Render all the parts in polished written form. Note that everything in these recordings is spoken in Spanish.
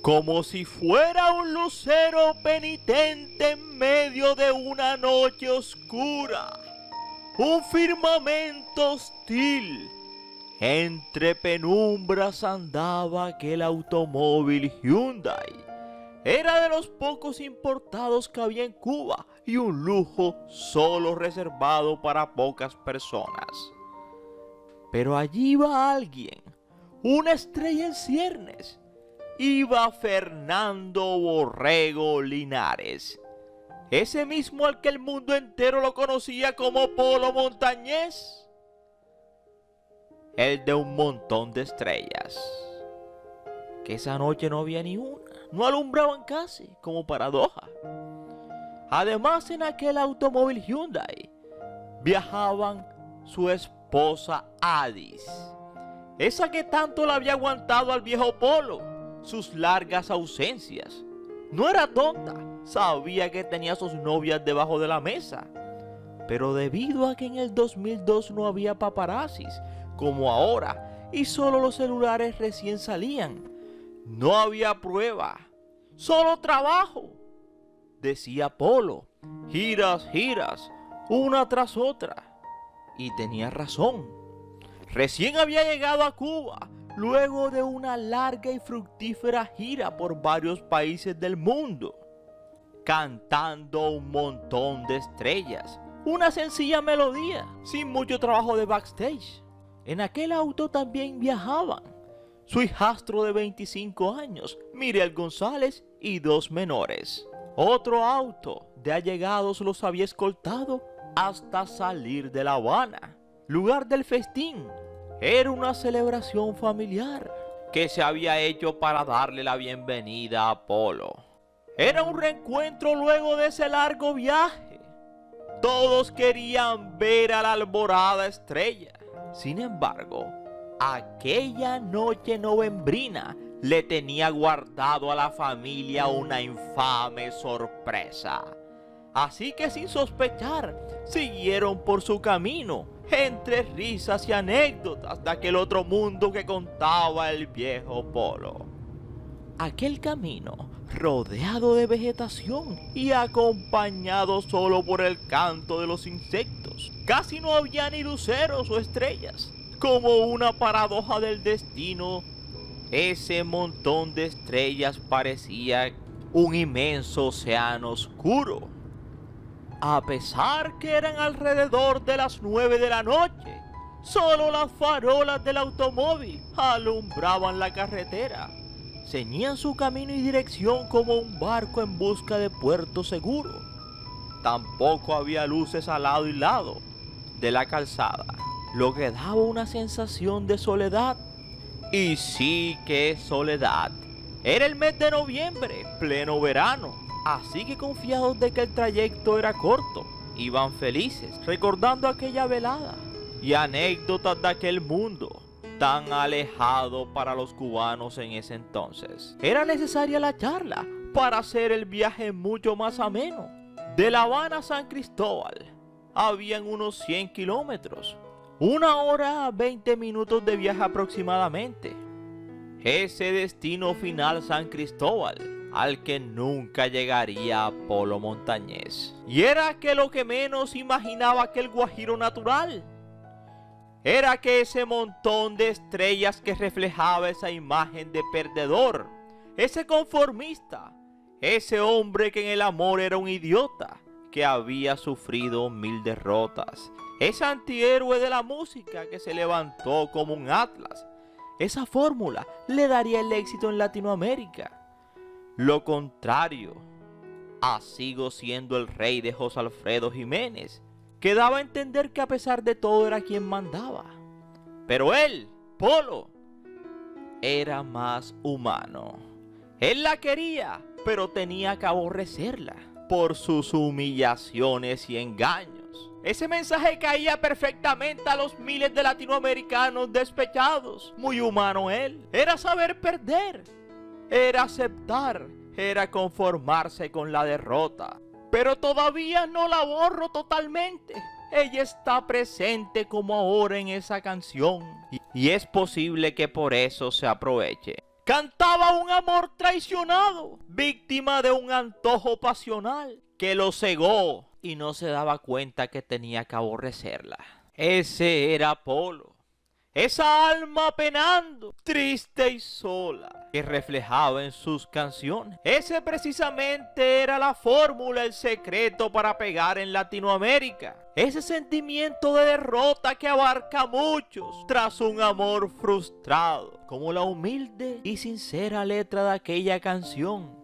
Como si fuera un lucero penitente en medio de una noche oscura, un firmamento hostil. Entre penumbras andaba aquel automóvil Hyundai. Era de los pocos importados que había en Cuba y un lujo solo reservado para pocas personas. Pero allí iba alguien, una estrella en ciernes. Iba Fernando Borrego Linares, ese mismo al que el mundo entero lo conocía como Polo Montañés, el de un montón de estrellas, que esa noche no había ni una, no alumbraban casi, como paradoja. Además, en aquel automóvil Hyundai viajaban su esposa Adis, esa que tanto le había aguantado al viejo Polo sus largas ausencias. No era tonta, sabía que tenía a sus novias debajo de la mesa, pero debido a que en el 2002 no había paparazzis como ahora y solo los celulares recién salían, no había prueba, solo trabajo, decía Polo, giras, una tras otra. Y tenía razón. Recién había llegado a Cuba luego de una larga y fructífera gira por varios países del mundo, cantando un montón de estrellas, una sencilla melodía, sin mucho trabajo de backstage. En aquel auto también viajaban su hijastro de 25 años, Miriel González, y dos menores. Otro auto de allegados los había escoltado hasta salir de La Habana, lugar del festín. Era una celebración familiar que se había hecho para darle la bienvenida a Polo. Era un reencuentro luego de ese largo viaje. Todos querían ver a la alborada estrella. Sin embargo, aquella noche novembrina le tenía guardado a la familia una infame sorpresa. Así que sin sospechar, siguieron por su camino, entre risas y anécdotas de aquel otro mundo que contaba el viejo Polo. Aquel camino, rodeado de vegetación y acompañado solo por el canto de los insectos. Casi no había ni luceros o estrellas. Como una paradoja del destino, ese montón de estrellas parecía un inmenso océano oscuro. A pesar que eran alrededor de las 9 de la noche, solo las farolas del automóvil alumbraban la carretera. Ceñían su camino y dirección como un barco en busca de puerto seguro. Tampoco había luces al lado y lado de la calzada, lo que daba una sensación de soledad. Y sí que soledad. Era el mes de noviembre, pleno verano. Así que confiados de que el trayecto era corto, iban felices, recordando aquella velada y anécdotas de aquel mundo tan alejado para los cubanos en ese entonces. Era necesaria la charla para hacer el viaje mucho más ameno. De La Habana a San Cristóbal habían unos 100 kilómetros, 1 hora 20 minutos de viaje aproximadamente. Ese destino final, San Cristóbal, al que nunca llegaría Polo Montañés. Y era que lo que menos imaginaba aquel guajiro natural era que ese montón de estrellas que reflejaba esa imagen de perdedor, ese conformista, ese hombre que en el amor era un idiota, que había sufrido 1000 derrotas, ese antihéroe de la música que se levantó como un atlas, esa fórmula le daría el éxito en Latinoamérica. Lo contrario, sigo siendo el rey de José Alfredo Jiménez, que daba a entender que a pesar de todo era quien mandaba. Pero él, Polo, era más humano. Él la quería, pero tenía que aborrecerla por sus humillaciones y engaños. Ese mensaje caía perfectamente a los miles de latinoamericanos despechados. Muy humano él. Era saber perder. Era aceptar, era conformarse con la derrota. Pero todavía no la borro totalmente. ella está presente como ahora en esa canción. Y es posible que por eso se aproveche. Cantaba un amor traicionado, víctima de un antojo pasional que lo cegó y no se daba cuenta que tenía que aborrecerla. Ese era Apolo, esa alma penando, triste y sola, que reflejaba en sus canciones. Ese precisamente era la fórmula, el secreto para pegar en Latinoamérica. Ese sentimiento de derrota que abarca a muchos tras un amor frustrado, como la humilde y sincera letra de aquella canción,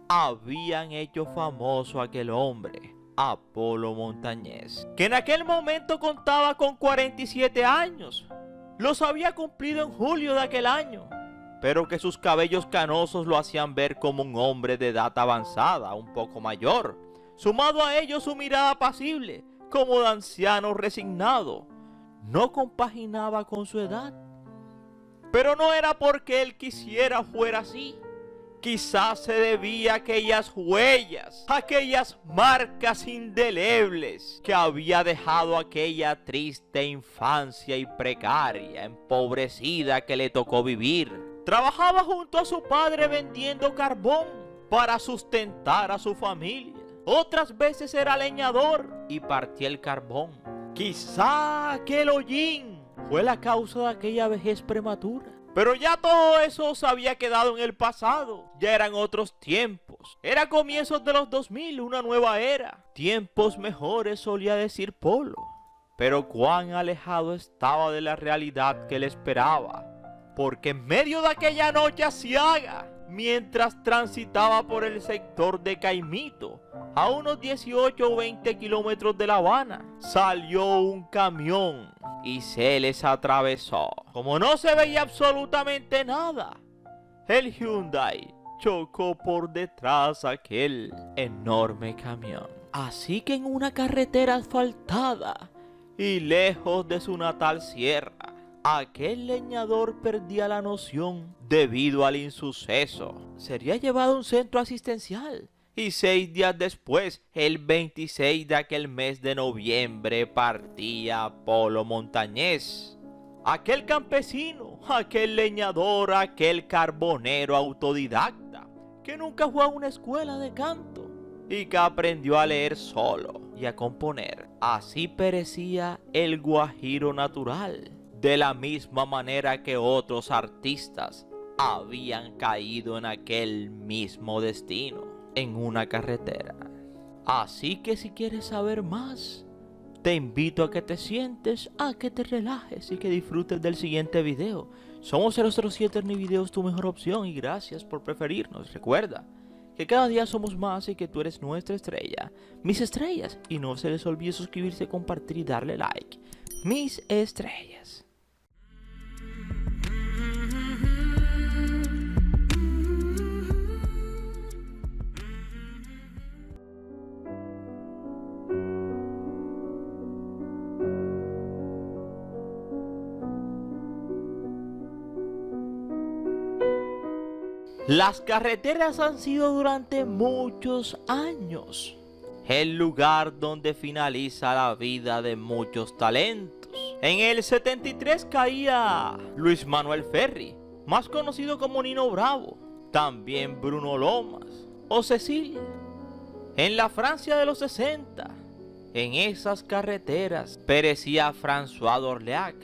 habían hecho famoso a aquel hombre, Apolo Montañés, que en aquel momento contaba con 47 años. Los había cumplido en julio de aquel año, pero que sus cabellos canosos lo hacían ver como un hombre de edad avanzada, un poco mayor. Sumado a ello su mirada apacible, como de anciano resignado, no compaginaba con su edad. Pero no era porque él quisiera fuera así. Quizás se debía a aquellas huellas, aquellas marcas indelebles que había dejado aquella triste infancia y precaria, empobrecida que le tocó vivir. Trabajaba junto a su padre vendiendo carbón para sustentar a su familia. Otras veces era leñador y partía el carbón. Quizá aquel hollín fue la causa de aquella vejez prematura. Pero ya todo eso se había quedado en el pasado. Ya eran otros tiempos. Era comienzos de los 2000, una nueva era. Tiempos mejores, solía decir Polo. Pero cuán alejado estaba de la realidad que le esperaba. Porque en medio de aquella noche aciaga, mientras transitaba por el sector de Caimito, a unos 18 o 20 kilómetros de La Habana, salió un camión y se les atravesó. Como no se veía absolutamente nada, el Hyundai chocó por detrás aquel enorme camión. Así que en una carretera asfaltada y lejos de su natal sierra, aquel leñador perdía la noción debido al insuceso. Sería llevado a un centro asistencial y 6 días después, el 26 de aquel mes de noviembre, partía Apolo Montañés. Aquel campesino, aquel leñador, aquel carbonero autodidacta que nunca fue a una escuela de canto y que aprendió a leer solo y a componer. Así perecía el guajiro natural, de la misma manera que otros artistas habían caído en aquel mismo destino, en una carretera. Así que si quieres saber más, te invito a que te sientes, a que te relajes y que disfrutes del siguiente video. Somos 007 Videos, tu mejor opción, y gracias por preferirnos. Recuerda que cada día somos más y que tú eres nuestra estrella, mis estrellas, y no se les olvide suscribirse, compartir y darle like. Mis estrellas. Las carreteras han sido durante muchos años el lugar donde finaliza la vida de muchos talentos. En el 73 caía Luis Manuel Ferri, más conocido como Nino Bravo, también Bruno Lomas o Cecilia. En la Francia de los 60, en esas carreteras perecía François d'Orléac,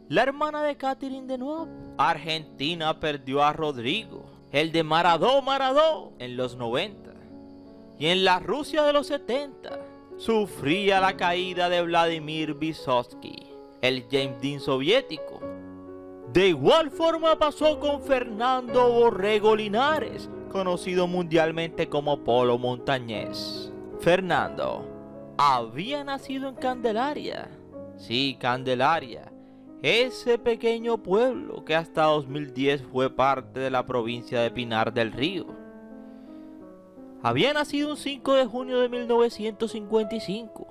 la hermana de Catherine Deneuve. Argentina perdió a Rodrigo, el de Maradó en los 90. Y en la Rusia de los 70 sufría la caída de Vladimir Vysotsky, el James Dean soviético. De igual forma pasó con Fernando Borrego Linares, conocido mundialmente como Polo Montañés. Fernando había nacido en Candelaria. Sí, Candelaria. Ese pequeño pueblo que hasta 2010 fue parte de la provincia de Pinar del Río. Había nacido un 5 de junio de 1955.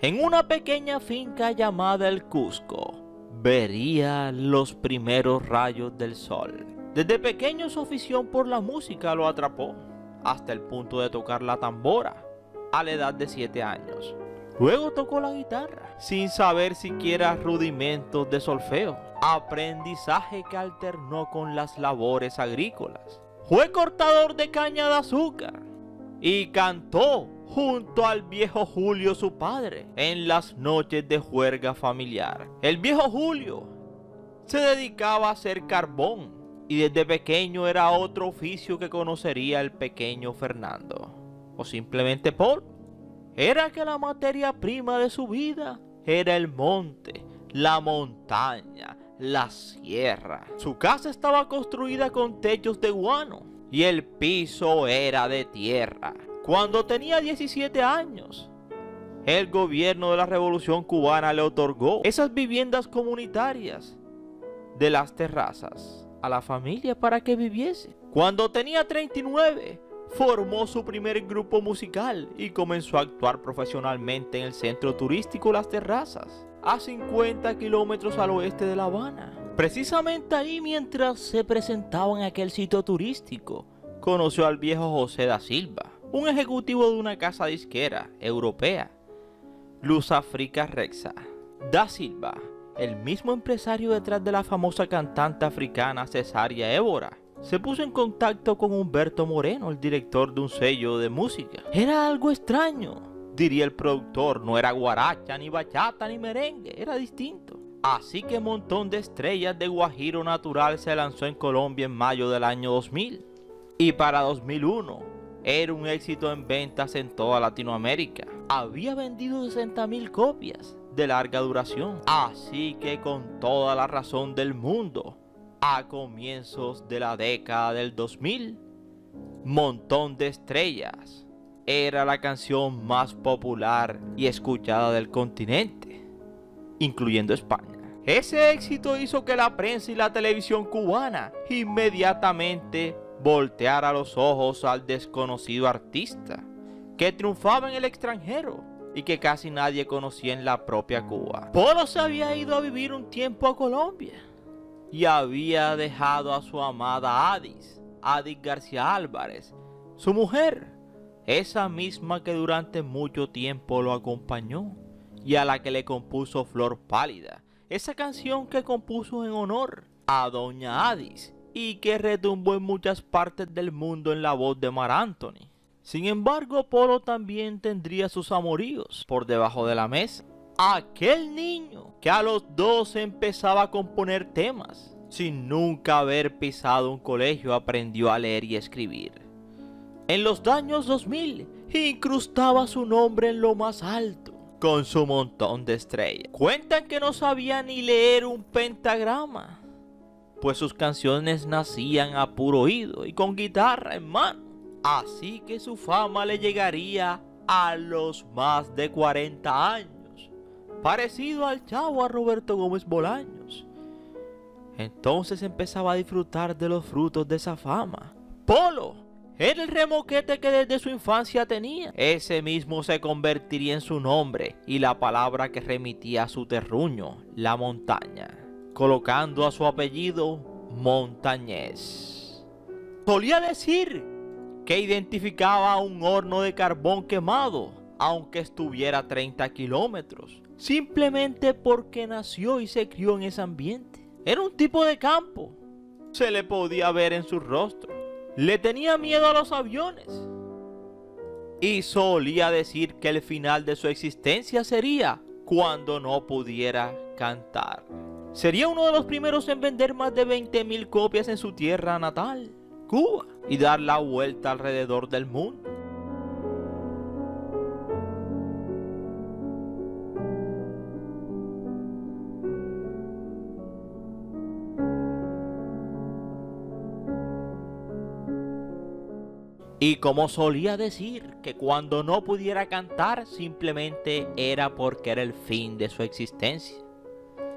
En una pequeña finca llamada El Cusco, vería los primeros rayos del sol. Desde pequeño su afición por la música lo atrapó, hasta el punto de tocar la tambora a la edad de 7 años. Luego tocó la guitarra, sin saber siquiera rudimentos de solfeo, aprendizaje que alternó con las labores agrícolas. Fue cortador de caña de azúcar y cantó junto al viejo Julio, su padre, en las noches de juerga familiar. El viejo Julio se dedicaba a hacer carbón y desde pequeño era otro oficio que conocería el pequeño Fernando, o simplemente Polo. Era que la materia prima de su vida era el monte, la montaña, la sierra. Su casa estaba construida con techos de guano y el piso era de tierra. Cuando tenía 17 años, el gobierno de la Revolución Cubana le otorgó esas viviendas comunitarias de las terrazas a la familia para que viviese. Cuando tenía 39, formó su primer grupo musical y comenzó a actuar profesionalmente en el centro turístico Las Terrazas, a 50 kilómetros al oeste de La Habana. Precisamente ahí, mientras se presentaba en aquel sitio turístico, conoció al viejo José da Silva, un ejecutivo de una casa disquera europea, Luz Africa Rexa. Da Silva, el mismo empresario detrás de la famosa cantante africana Cesárea Évora, se puso en contacto con Humberto Moreno, el director de un sello de música. Era algo extraño, diría el productor. No era guaracha, ni bachata, ni merengue, era distinto. Así que Montón de Estrellas de Guajiro Natural se lanzó en Colombia en mayo del año 2000. Y para 2001 era un éxito en ventas en toda Latinoamérica. Había vendido 60.000 copias de larga duración. Así que con toda la razón del mundo, a comienzos de la década del 2000, Montón de Estrellas era la canción más popular y escuchada del continente, incluyendo España. Ese éxito hizo que la prensa y la televisión cubana inmediatamente volteara los ojos al desconocido artista, que triunfaba en el extranjero y que casi nadie conocía en la propia Cuba. Polo se había ido a vivir un tiempo a Colombia y había dejado a su amada Adis García Álvarez, su mujer, esa misma que durante mucho tiempo lo acompañó y a la que le compuso Flor Pálida, esa canción que compuso en honor a doña Adis y que retumbó en muchas partes del mundo en la voz de Mar Anthony. Sin embargo, Polo también tendría sus amoríos por debajo de la mesa. Aquel niño que a los 12 empezaba a componer temas, sin nunca haber pisado un colegio, aprendió a leer y escribir. En los años 2000 incrustaba su nombre en lo más alto con su Montón de Estrellas. Cuentan que no sabía ni leer un pentagrama, pues sus canciones nacían a puro oído y con guitarra en mano. Así que su fama le llegaría a los más de 40 años. Parecido al chavo a Roberto Gómez Bolaños. Entonces empezaba a disfrutar de los frutos de esa fama. Polo era el remoquete que desde su infancia tenía. Ese mismo se convertiría en su nombre y la palabra que remitía a su terruño, la montaña, colocando a su apellido Montañés. Solía decir que identificaba un horno de carbón quemado, aunque estuviera a 30 kilómetros. Simplemente porque nació y se crió en ese ambiente. Era un tipo de campo. Se le podía ver en su rostro. Le tenía miedo a los aviones. Y solía decir que el final de su existencia sería cuando no pudiera cantar. Sería uno de los primeros en vender más de 20.000 copias en su tierra natal, Cuba, y dar la vuelta alrededor del mundo. Y como solía decir que cuando no pudiera cantar simplemente era porque era el fin de su existencia.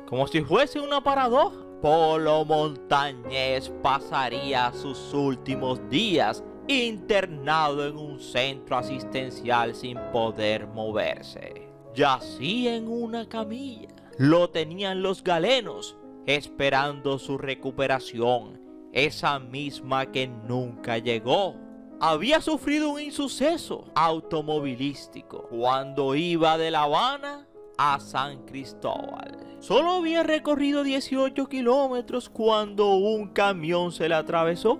Como si fuese una paradoja. Polo Montañés pasaría sus últimos días internado en un centro asistencial sin poder moverse. Yacía en una camilla. Lo tenían los galenos esperando su recuperación, esa misma que nunca llegó. había sufrido un insuceso automovilístico cuando iba de La Habana a San Cristóbal. Solo había recorrido 18 kilómetros cuando un camión se le atravesó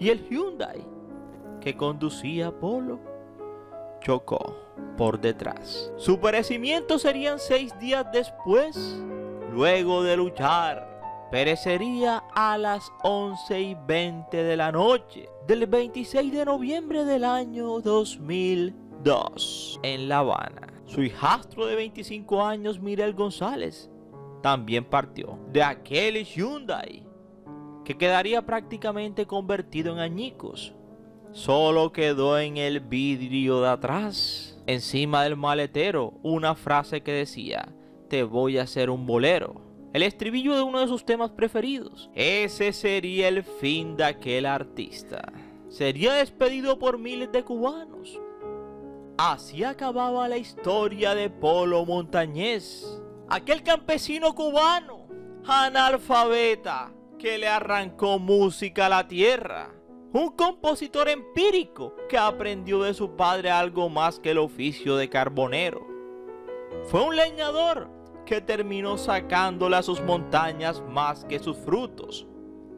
y el Hyundai que conducía Polo chocó por detrás. Su perecimiento serían 6 días después. Luego de luchar, perecería a las 11:20 de la noche del 26 de noviembre del año 2002 en La Habana. Su hijastro de 25 años, Miguel González, también partió de aquel Hyundai que quedaría prácticamente convertido en añicos. Solo quedó en el vidrio de atrás, encima del maletero, una frase que decía: te voy a hacer un bolero. El estribillo de uno de sus temas preferidos. Ese sería el fin de aquel artista. Sería despedido por miles de cubanos. Así acababa la historia de Polo Montañés, aquel campesino cubano, analfabeta, que le arrancó música a la tierra. Un compositor empírico que aprendió de su padre algo más que el oficio de carbonero. Fue un leñador que terminó sacándole a sus montañas más que sus frutos.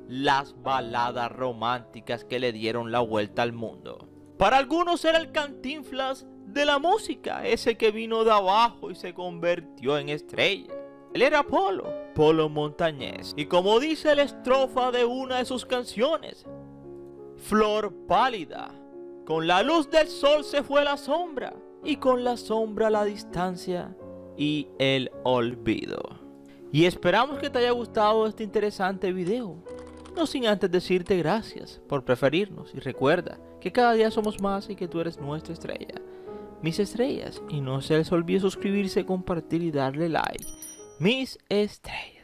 Las baladas románticas que le dieron la vuelta al mundo. Para algunos era el Cantinflas de la música, ese que vino de abajo y se convirtió en estrella. Él era Polo Montañés. Y como dice la estrofa de una de sus canciones: flor pálida, con la luz del sol se fue la sombra, y con la sombra la distancia y el olvido. Y esperamos que te haya gustado este interesante video. No sin antes decirte gracias por preferirnos, y recuerda que cada día somos más y que tú eres nuestra estrella, mis estrellas. Y no se les olvide suscribirse, compartir y darle like. Mis estrellas.